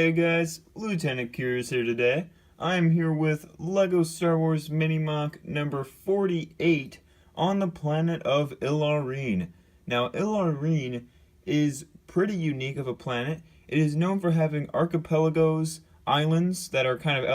Hey guys, Lieutenant Curious here today. I'm here with LEGO Star Wars Mini MOC number 48 on the planet of Illarreen. Now, Illarreen is pretty unique of a planet. It is known for having archipelagos, islands that are kind of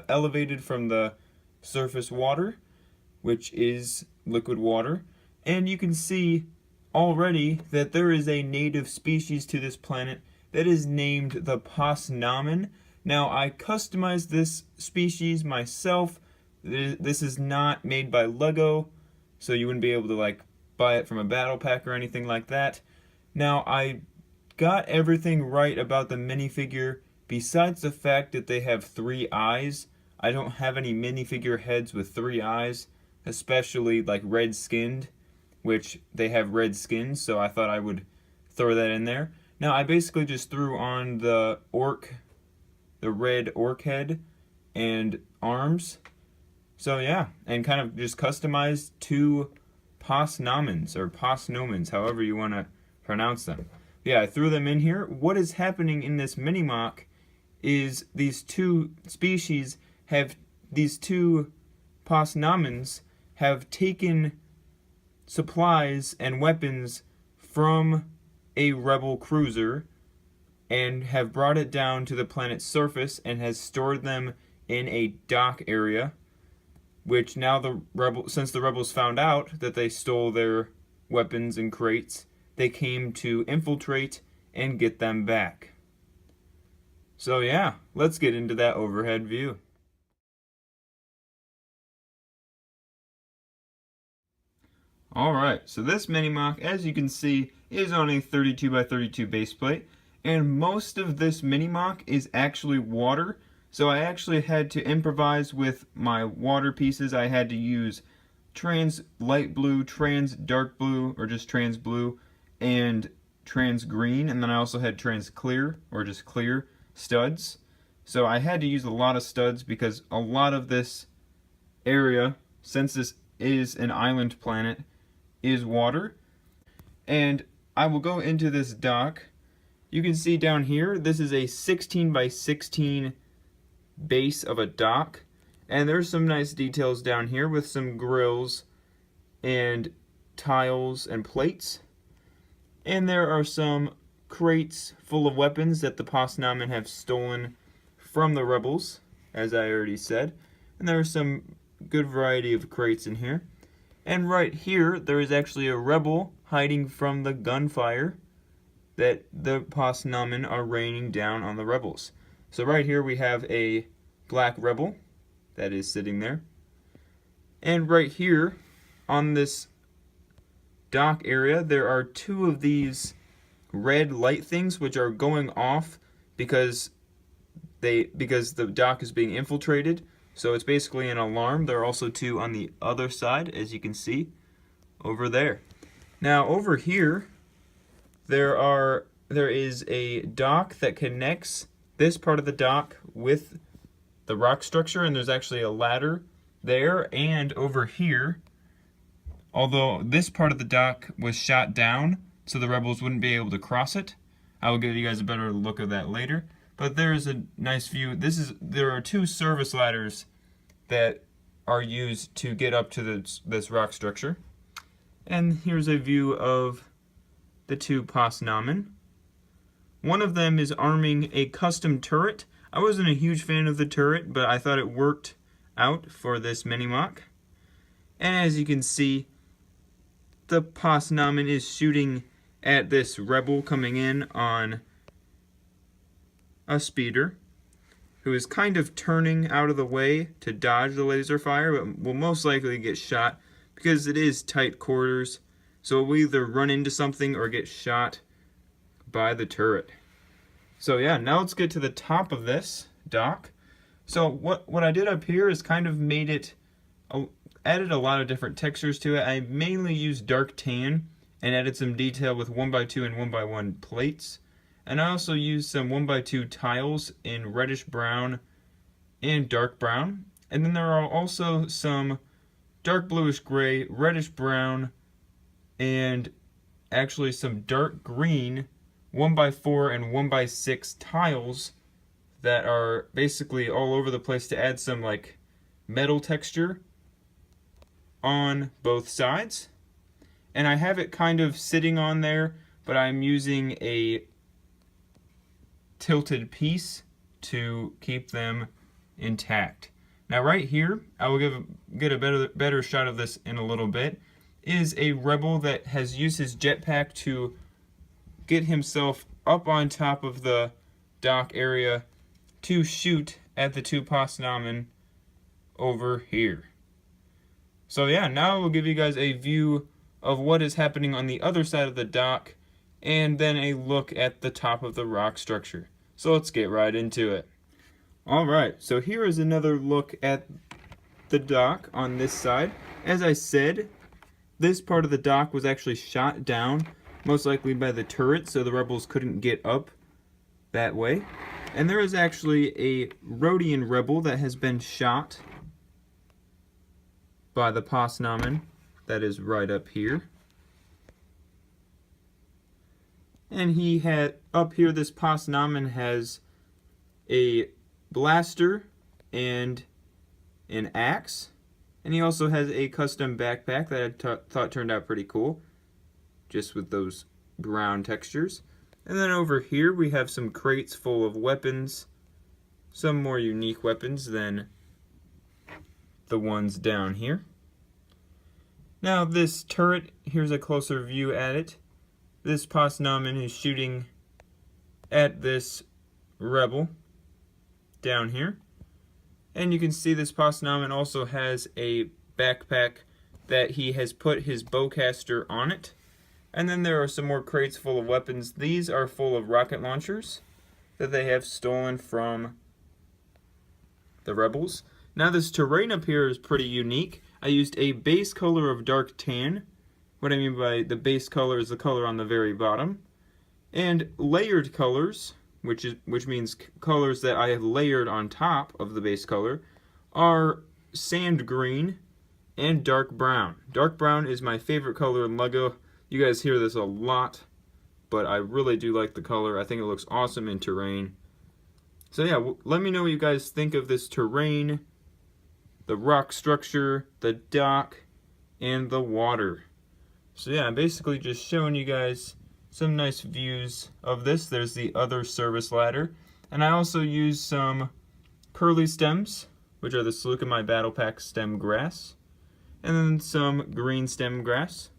elevated from the surface water, which is liquid water. And you can see already that there is a native species to this planet that is named the Posnamen. Now, I customized this species myself. This is not made by LEGO, so you wouldn't be able to buy it from a battle pack or anything like that. Now, I got everything right about the minifigure, besides the fact that they have 3 eyes. I don't have any minifigure heads with 3 eyes, especially red-skinned, which they have red skins, so I thought I would throw that in there. Now, I basically just threw on the red orc head and arms. So yeah, and kind of just customized 2 Posnomens, or Posnomens, however you want to pronounce them. Yeah, I threw them in here. What is happening in this mini MOC is these 2 species have, these 2 Posnomens have taken supplies and weapons from a rebel cruiser and have brought it down to the planet's surface and has stored them in a dock area, which now since the rebels found out that they stole their weapons and crates, they came to infiltrate and get them back. So yeah, let's get into that overhead view. Alright, so this mini MOC, as you can see, is on a 32 by 32 base plate, and most of this mini MOC is actually water, so I actually had to improvise with my water pieces. I had to use trans light blue, trans dark blue, or just trans blue, and trans green, and then I also had trans clear, or just clear, studs. So I had to use a lot of studs because a lot of this area, since this is an island planet, is water. And I will go into this dock. You can see down here, this is a 16 by 16 base of a dock, and there's some nice details down here with some grills and tiles and plates. And there are some crates full of weapons that the Posnamen have stolen from the rebels, as I already said. And there are some good variety of crates in here. And right here, there is actually a rebel hiding from the gunfire that the Posnamen are raining down on the rebels. So right here we have a black rebel that is sitting there. And right here on this dock area, there are 2 of these red light things which are going off because the dock is being infiltrated. So it's basically an alarm. There are also 2 on the other side, as you can see over there. Now over here, there is a dock that connects this part of the dock with the rock structure, and there's actually a ladder there. And over here, although this part of the dock was shot down so the rebels wouldn't be able to cross it, I will give you guys a better look of that later. But there is a nice view. There are 2 service ladders that are used to get up to this rock structure. And here's a view of the 2 Posnamen. One of them is arming a custom turret. I wasn't a huge fan of the turret, but I thought it worked out for this mini MOC. And as you can see, the Posnamen is shooting at this rebel coming in on a speeder, who is kind of turning out of the way to dodge the laser fire, but will most likely get shot because it is tight quarters. So it will either run into something or get shot by the turret. So yeah, now let's get to the top of this dock. So what I did up here is kind of made it, added a lot of different textures to it. I mainly used dark tan and added some detail with 1x2 and 1x1 plates. And I also used some 1x2 tiles in reddish brown and dark brown. And then there are also some dark bluish gray, reddish brown, and actually some dark green 1x4 and 1x6 tiles that are basically all over the place to add some like metal texture on both sides. And I have it kind of sitting on there, but I'm using a tilted piece to keep them intact. Now right here, I will get a better shot of this in a little bit, is a rebel that has used his jetpack to get himself up on top of the dock area to shoot at the two Postnamen over here. So yeah, now we'll give you guys a view of what is happening on the other side of the dock, and then a look at the top of the rock structure. So let's get right into it. Alright, so here is another look at the dock on this side. As I said, this part of the dock was actually shot down, most likely by the turret, so the rebels couldn't get up that way. And there is actually a Rhodian rebel that has been shot by the Postnamen. That is right up here. And he had, up here, this Postnamen has a blaster and an axe. And he also has a custom backpack that I thought turned out pretty cool, just with those brown textures. And then over here we have some crates full of weapons, some more unique weapons than the ones down here. Now this turret, here's a closer view at it. This Postnamen is shooting at this rebel down here. And you can see this Postnamen also has a backpack that he has put his bowcaster on it. And then there are some more crates full of weapons. These are full of rocket launchers that they have stolen from the rebels. Now this terrain up here is pretty unique. I used a base color of dark tan. What I mean by the base color is the color on the very bottom. And layered colors, which means colors that I have layered on top of the base color, are sand green and dark brown. Dark brown is my favorite color in LEGO. You guys hear this a lot, but I really do like the color. I think it looks awesome in terrain. So yeah, let me know what you guys think of this terrain, the rock structure, the dock, and the water. So yeah, I'm basically just showing you guys some nice views of this. There's the other service ladder. And I also used some curly stems, which are the Seleucami Battle Pack stem grass. And then some green stem grass.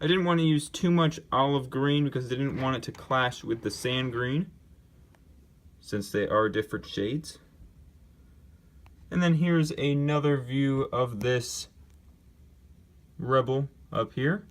I didn't want to use too much olive green because I didn't want it to clash with the sand green, since they are different shades. And then here's another view of this rebel up here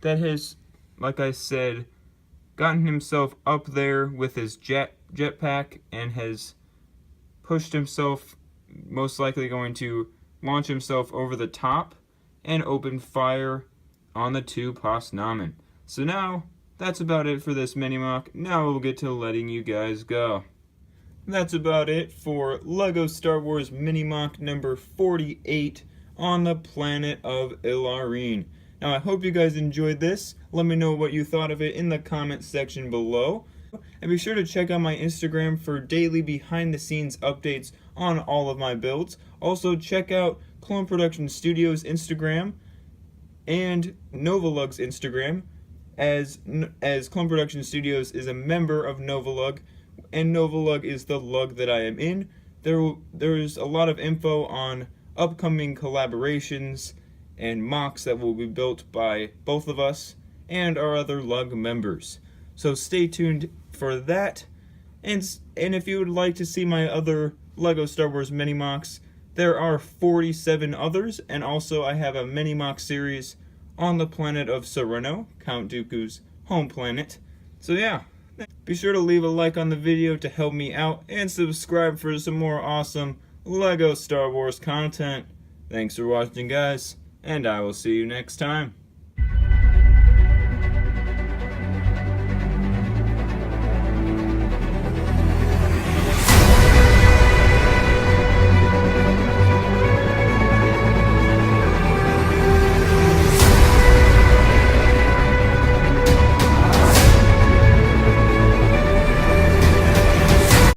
that has, like I said, gotten himself up there with his jetpack and has pushed himself, most likely going to launch himself over the top and open fire on the two Postnamen. So now, that's about it for this mini-mock. Now we'll get to letting you guys go. That's about it for LEGO Star Wars mini-mock number 48 on the planet of Illarreen. Now I hope you guys enjoyed this. Let me know what you thought of it in the comment section below. And be sure to check out my Instagram for daily behind the scenes updates on all of my builds. Also check out Clone Production Studios Instagram and Novalug's Instagram, as Clone Production Studios is a member of Novalug, and Novalug is the lug that I am in. There's a lot of info on upcoming collaborations and mocks that will be built by both of us and our other lug members. So stay tuned for that. And if you would like to see my other LEGO Star Wars mini mocks, there are 47 others, and also I have a mini mock series on the planet of Sereno, Count Dooku's home planet. So yeah, be sure to leave a like on the video to help me out, and subscribe for some more awesome LEGO Star Wars content. Thanks for watching, guys, and I will see you next time.